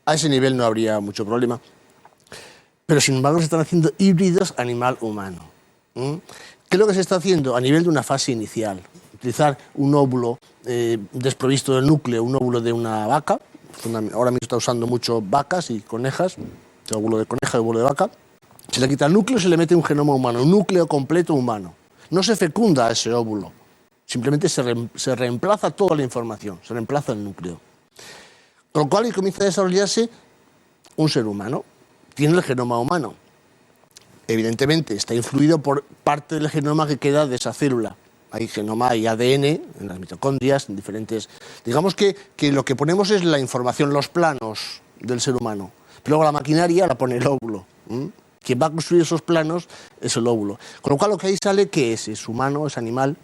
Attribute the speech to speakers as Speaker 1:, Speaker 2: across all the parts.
Speaker 1: A ese nivel no habría mucho problema. Pero sin embargo se están haciendo híbridos animal-humano. ¿Qué es lo que se está haciendo? A nivel de una fase inicial. Utilizar un óvulo desprovisto del núcleo, un óvulo de una vaca. Ahora mismo está usando mucho vacas y conejas, óvulo de coneja y óvulo de vaca. Se le quita el núcleo y se le mete un genoma humano, un núcleo completo humano. No se fecunda ese óvulo, simplemente se reemplaza toda la información, se reemplaza el núcleo. Con lo cual comienza a desarrollarse un ser humano. Tiene el genoma humano. Evidentemente está influido por parte del genoma que queda de esa célula. Hay genoma y ADN en las mitocondrias, en diferentes... Digamos que lo que ponemos es la información, los planos del ser humano. Pero luego la maquinaria la pone el óvulo. Quien va a construir esos planos es el óvulo. Con lo cual lo que ahí sale, ¿qué es? ¿Es humano? ¿Es animal?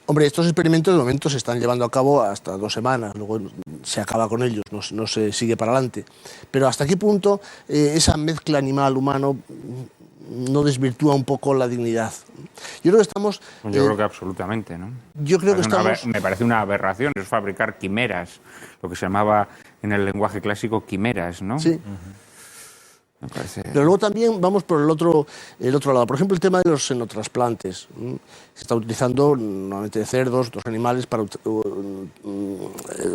Speaker 1: Hombre, estos experimentos de momento se están llevando a cabo hasta 2 semanas, luego se acaba con ellos, no se sigue para adelante. Pero ¿hasta qué punto esa mezcla animal-humano no desvirtúa un poco la dignidad? Yo creo que estamos...
Speaker 2: Yo creo que absolutamente, ¿no?
Speaker 1: Yo creo que estamos...
Speaker 2: Me parece una aberración, es fabricar quimeras, lo que se llamaba en el lenguaje clásico quimeras, ¿no?
Speaker 1: Sí. Me parece... Pero luego también vamos por el otro lado. Por ejemplo, el tema de los xenotrasplantes. Se está utilizando normalmente de cerdos, otros animales, para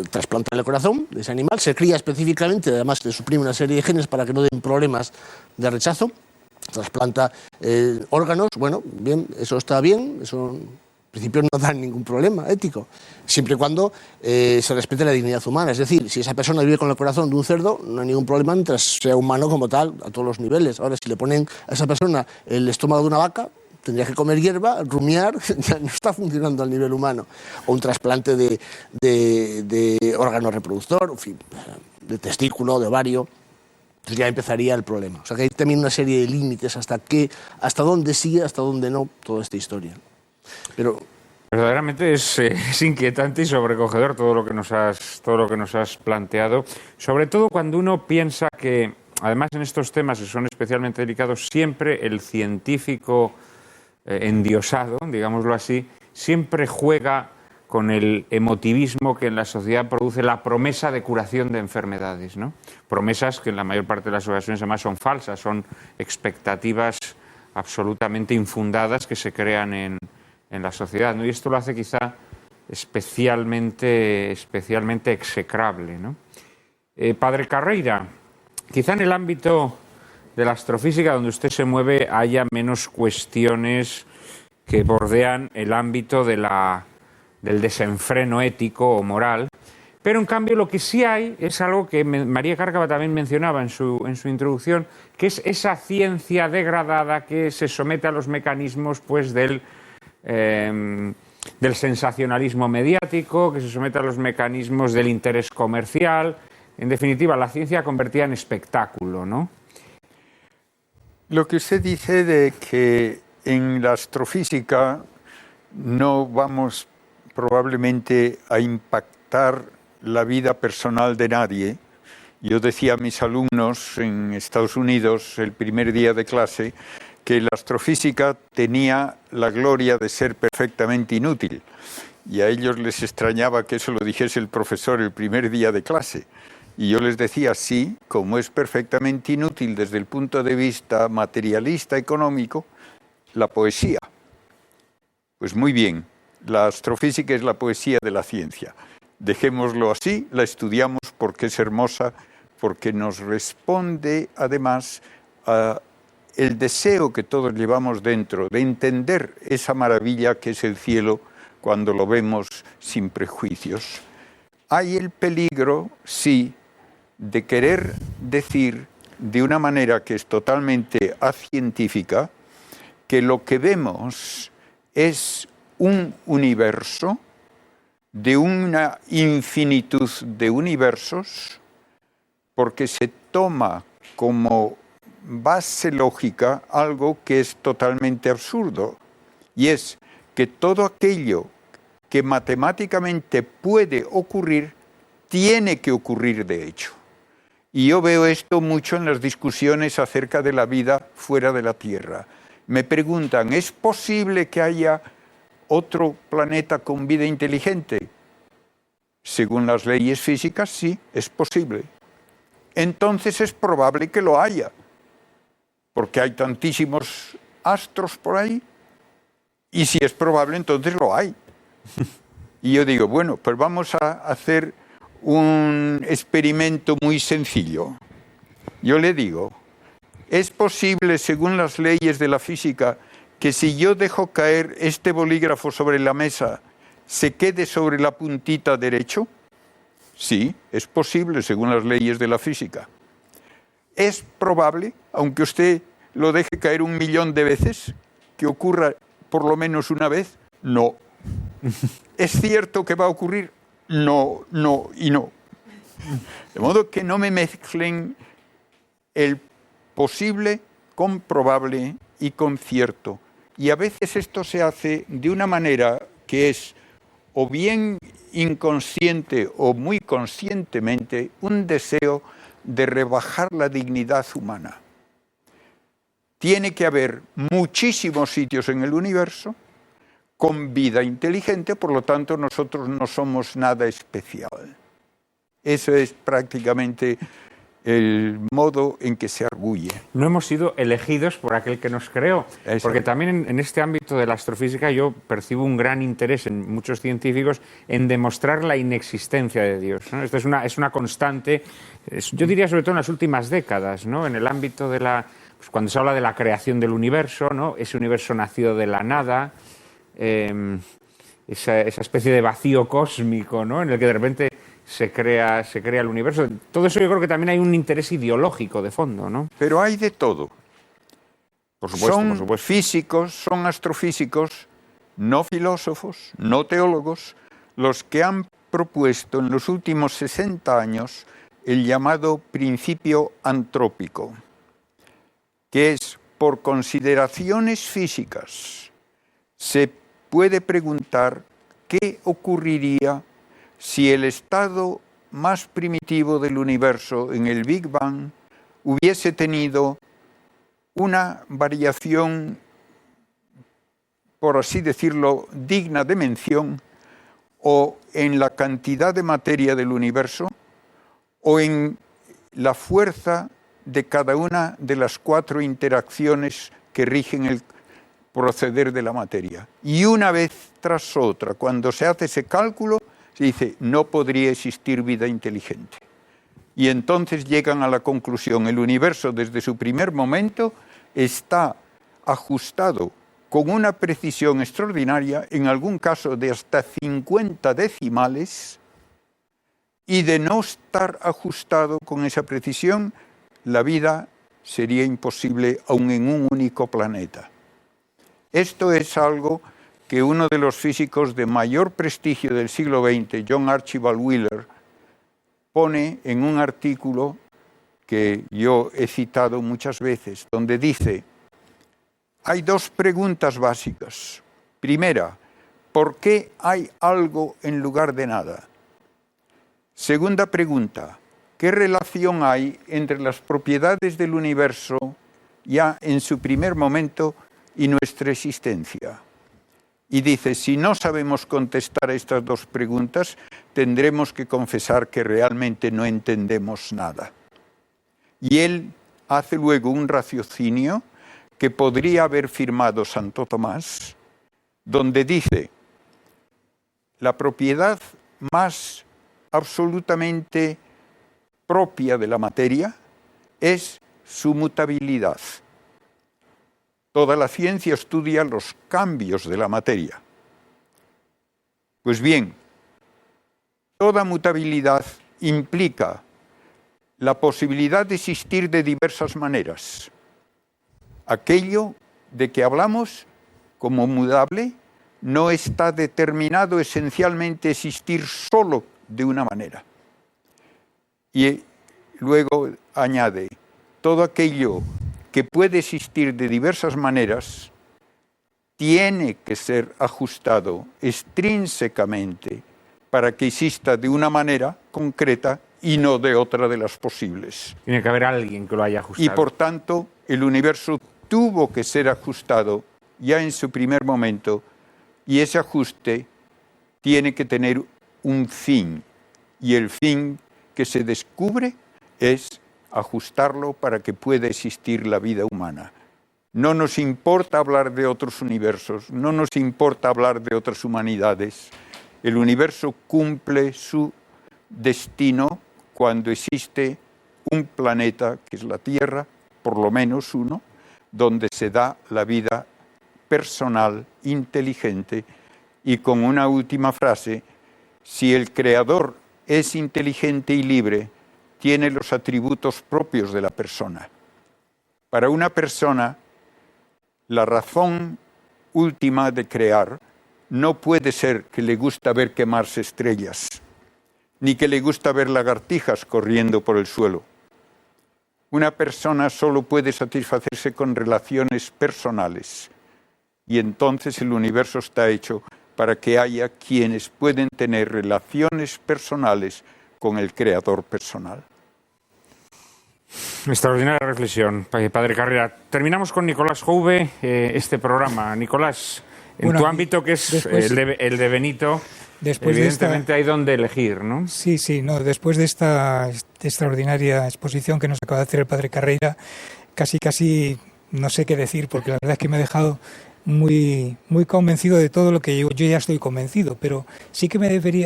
Speaker 1: trasplantar el corazón de ese animal. Se cría específicamente, además se suprime una serie de genes para que no den problemas de rechazo. Trasplanta órganos, bueno, bien, eso está bien, eso en principio no da ningún problema ético, siempre y cuando se respete la dignidad humana. Es decir, si esa persona vive con el corazón de un cerdo, no hay ningún problema mientras sea humano como tal, a todos los niveles. Ahora, si le ponen a esa persona el estómago de una vaca, tendría que comer hierba, rumiar, ya no está funcionando al nivel humano. O un trasplante de órgano reproductor, en fin, de testículo, de ovario. Entonces ya empezaría el problema. O sea que hay también una serie de límites hasta dónde sí, hasta dónde no, toda esta historia. Pero
Speaker 2: verdaderamente es inquietante y sobrecogedor todo lo que nos has planteado, sobre todo cuando uno piensa que, además en estos temas que son especialmente delicados, siempre el científico endiosado, digámoslo así, siempre juega con el emotivismo que en la sociedad produce la promesa de curación de enfermedades, ¿no? Promesas que en la mayor parte de las ocasiones además son falsas, son expectativas absolutamente infundadas que se crean en la sociedad, ¿no? Y esto lo hace quizá especialmente execrable, ¿no? Padre Carreira, quizá en el ámbito de la astrofísica donde usted se mueve haya menos cuestiones que bordean el ámbito del desenfreno ético o moral, pero en cambio lo que sí hay es algo que María Cárcava también mencionaba en su introducción, que es esa ciencia degradada que se somete a los mecanismos pues del sensacionalismo mediático, que se somete a los mecanismos del interés comercial, en definitiva la ciencia convertida en espectáculo, ¿no?
Speaker 3: Lo que usted dice de que en la astrofísica no vamos probablemente a impactar la vida personal de nadie. Yo decía a mis alumnos en Estados Unidos el primer día de clase que la astrofísica tenía la gloria de ser perfectamente inútil. Y a ellos les extrañaba que eso lo dijese el profesor el primer día de clase. Y yo les decía, sí, como es perfectamente inútil desde el punto de vista materialista económico, la poesía. Pues muy bien, la astrofísica es la poesía de la ciencia. Dejémoslo así, la estudiamos porque es hermosa, porque nos responde además a el deseo que todos llevamos dentro de entender esa maravilla que es el cielo cuando lo vemos sin prejuicios. Hay el peligro, sí, de querer decir de una manera que es totalmente acientífica que lo que vemos es un universo de una infinitud de universos porque se toma como base lógica algo que es totalmente absurdo, y es que todo aquello que matemáticamente puede ocurrir tiene que ocurrir de hecho. Y yo veo esto mucho en las discusiones acerca de la vida fuera de la Tierra. Me preguntan, ¿es posible que haya otro planeta con vida inteligente? Según las leyes físicas, sí, es posible. entonces es probable que lo haya, porque hay tantísimos astros por ahí, y si es probable, entonces lo hay. Y yo digo, bueno, pues vamos a hacer un experimento muy sencillo. Yo le digo, ¿es posible, según las leyes de la física, que si yo dejo caer este bolígrafo sobre la mesa, se quede sobre la puntita derecho? Sí, es posible, según las leyes de la física. ¿Es probable, aunque usted lo deje caer 1.000.000 de veces, que ocurra por lo menos una vez? No. ¿Es cierto que va a ocurrir? No, no y no. De modo que no me mezclen el posible con probable y con cierto. Y a veces esto se hace de una manera que es o bien inconsciente o muy conscientemente un deseo de rebajar la dignidad humana. Tiene que haber muchísimos sitios en el universo con vida inteligente, por lo tanto nosotros no somos nada especial. Eso es prácticamente el modo en que se arguye.
Speaker 2: No hemos sido elegidos por aquel que nos creó,
Speaker 3: Eso.
Speaker 2: porque también en este ámbito de la astrofísica yo percibo un gran interés en muchos científicos en demostrar la inexistencia de Dios, ¿no? Esto es una constante, yo diría sobre todo en las últimas décadas, ¿no? En el ámbito de pues cuando se habla de la creación del universo, ¿no? Ese universo nacido de la nada, esa especie de vacío cósmico, ¿no? En el que de repente se crea el universo. Todo eso yo creo que también hay un interés ideológico de fondo, ¿no?
Speaker 3: Pero hay de todo.
Speaker 2: Por supuesto,
Speaker 3: Son
Speaker 2: por supuesto.
Speaker 3: físicos, son astrofísicos, no filósofos, no teólogos, los que han propuesto en los últimos 60 años el llamado principio antrópico, que es, por consideraciones físicas, se puede preguntar qué ocurriría si el estado más primitivo del universo en el Big Bang hubiese tenido una variación, por así decirlo, digna de mención, o en la cantidad de materia del universo, o en la fuerza de cada una de las 4 interacciones que rigen el proceder de la materia. Y una vez tras otra, cuando se hace ese cálculo, se dice, no podría existir vida inteligente. Y entonces llegan a la conclusión, el universo desde su primer momento está ajustado con una precisión extraordinaria, en algún caso de hasta 50 decimales, y de no estar ajustado con esa precisión, la vida sería imposible aun en un único planeta. Esto es algo que uno de los físicos de mayor prestigio del siglo XX, John Archibald Wheeler, pone en un artículo que yo he citado muchas veces, donde dice, hay 2 preguntas básicas. Primera, ¿por qué hay algo en lugar de nada? Segunda pregunta, ¿qué relación hay entre las propiedades del universo ya en su primer momento y nuestra existencia? Y dice, si no sabemos contestar a estas 2 preguntas, tendremos que confesar que realmente no entendemos nada. Y él hace luego un raciocinio que podría haber firmado Santo Tomás, donde dice, la propiedad más absolutamente propia de la materia es su mutabilidad. Toda la ciencia estudia los cambios de la materia. Pues bien, toda mutabilidad implica la posibilidad de existir de diversas maneras. Aquello de que hablamos como mudable no está determinado esencialmente a existir solo de una manera. Y luego añade, todo aquello que puede existir de diversas maneras tiene que ser ajustado extrínsecamente para que exista de una manera concreta y no de otra de las posibles.
Speaker 2: Tiene que haber alguien que lo haya ajustado.
Speaker 3: Y por tanto, el universo tuvo que ser ajustado ya en su primer momento, y ese ajuste tiene que tener un fin, y el fin que se descubre es ajustarlo para que pueda existir la vida humana. No nos importa hablar de otros universos, no nos importa hablar de otras humanidades. El universo cumple su destino cuando existe un planeta, que es la Tierra, por lo menos uno, donde se da la vida personal, inteligente, y con una última frase: si el Creador es inteligente y libre, tiene los atributos propios de la persona. Para una persona, la razón última de crear no puede ser que le gusta ver quemarse estrellas, ni que le gusta ver lagartijas corriendo por el suelo. Una persona solo puede satisfacerse con relaciones personales, y entonces el universo está hecho para que haya quienes pueden tener relaciones personales con el Creador personal.
Speaker 2: Extraordinaria reflexión, Padre Carrera. Terminamos con Nicolás Jouve este programa. Nicolás, en tu ámbito, que es el de Benito, evidentemente hay donde elegir, ¿no?
Speaker 4: Sí, no, después de esta extraordinaria exposición que nos acaba de hacer el Padre Carrera, casi no sé qué decir, porque la verdad es que me ha dejado muy convencido de todo lo que yo ya estoy convencido, pero sí que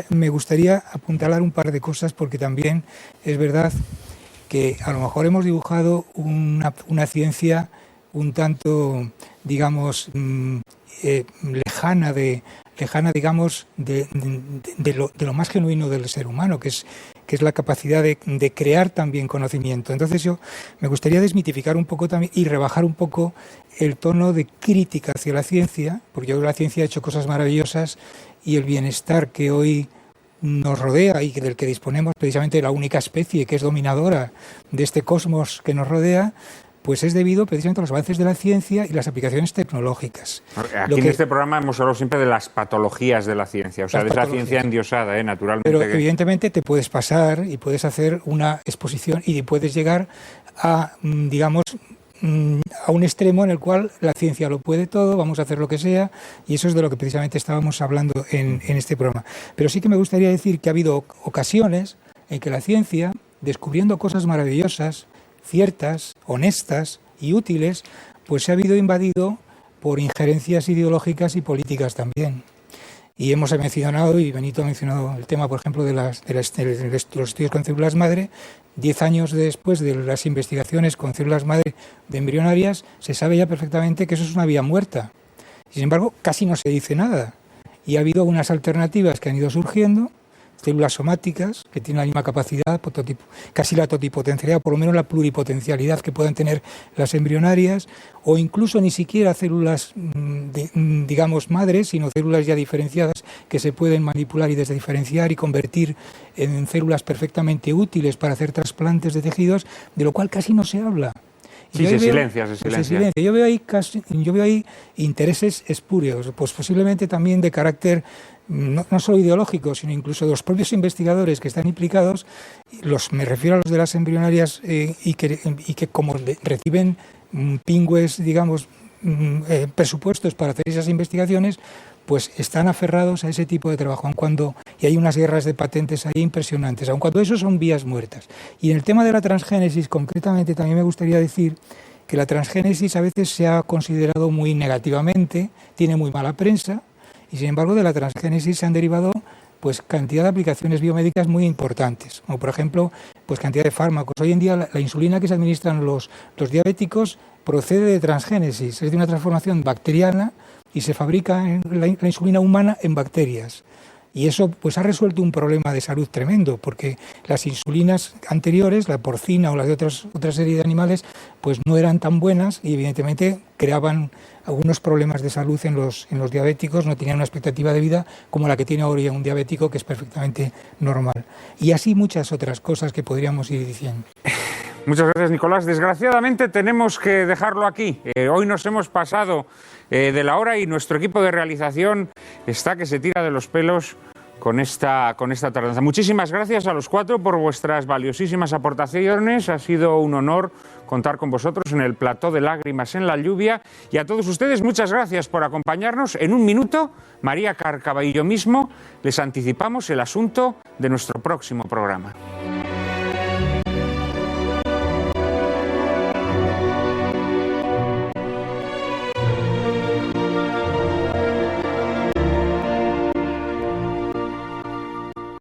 Speaker 4: me gustaría apuntalar un par de cosas, porque también es verdad que a lo mejor hemos dibujado una ciencia un tanto, digamos, lejana, digamos, de lo más genuino del ser humano, que es la capacidad de crear también conocimiento. Entonces yo me gustaría desmitificar un poco también y rebajar un poco el tono de crítica hacia la ciencia, porque yo creo que la ciencia ha hecho cosas maravillosas, y el bienestar que hoy nos rodea y del que disponemos, precisamente la única especie que es dominadora de este cosmos que nos rodea, pues es debido precisamente a los avances de la ciencia y las aplicaciones tecnológicas.
Speaker 2: Aquí en este programa hemos hablado siempre de las patologías de la ciencia, o sea, de esa ciencia endiosada, naturalmente.
Speaker 4: Pero evidentemente te puedes pasar y puedes hacer una exposición y puedes llegar a, digamos, a un extremo en el cual la ciencia lo puede todo, vamos a hacer lo que sea, y eso es de lo que precisamente estábamos hablando en este programa. Pero sí que me gustaría decir que ha habido ocasiones en que la ciencia, descubriendo cosas maravillosas, ciertas, honestas y útiles, pues se ha habido invadido por injerencias ideológicas y políticas también. Y hemos mencionado, y Benito ha mencionado el tema, por ejemplo, de los estudios con células madre. 10 años después de las investigaciones con células madre de embrionarias, se sabe ya perfectamente que eso es una vía muerta. Sin embargo, casi no se dice nada. Y ha habido algunas alternativas que han ido surgiendo, células somáticas, que tienen la misma capacidad, casi la totipotencialidad, por lo menos la pluripotencialidad que puedan tener las embrionarias, o incluso ni siquiera células, digamos, madres, sino células ya diferenciadas que se pueden manipular y desdiferenciar y convertir en células perfectamente útiles para hacer trasplantes de tejidos, de lo cual casi no se habla.
Speaker 2: Sí, se silencia.
Speaker 4: Yo veo ahí intereses espurios, pues posiblemente también de carácter no solo ideológico, sino incluso de los propios investigadores que están implicados. Me refiero a los de las embrionarias y que como reciben pingües, digamos, presupuestos para hacer esas investigaciones, pues están aferrados a ese tipo de trabajo, y hay unas guerras de patentes ahí impresionantes, aun cuando eso son vías muertas. Y en el tema de la transgénesis, concretamente, también me gustaría decir que la transgénesis a veces se ha considerado muy negativamente, tiene muy mala prensa, y sin embargo de la transgénesis se han derivado pues cantidad de aplicaciones biomédicas muy importantes, como por ejemplo pues cantidad de fármacos. Hoy en día la insulina que se administran los diabéticos procede de transgénesis, es de una transformación bacteriana, y se fabrica la insulina humana en bacterias. Y eso pues ha resuelto un problema de salud tremendo, porque las insulinas anteriores, la porcina o las de otra serie de animales, pues no eran tan buenas y evidentemente creaban algunos problemas de salud en los diabéticos, no tenían una expectativa de vida como la que tiene ahora un diabético, que es perfectamente normal. Y así muchas otras cosas que podríamos ir diciendo.
Speaker 2: Muchas gracias, Nicolás. Desgraciadamente tenemos que dejarlo aquí. Hoy nos hemos pasado de la hora y nuestro equipo de realización está que se tira de los pelos con esta tardanza. Muchísimas gracias a los cuatro por vuestras valiosísimas aportaciones. Ha sido un honor contar con vosotros en el plató de Lágrimas en la Lluvia. Y a todos ustedes, muchas gracias por acompañarnos. En un minuto, María Cárcava y yo mismo les anticipamos el asunto de nuestro próximo programa.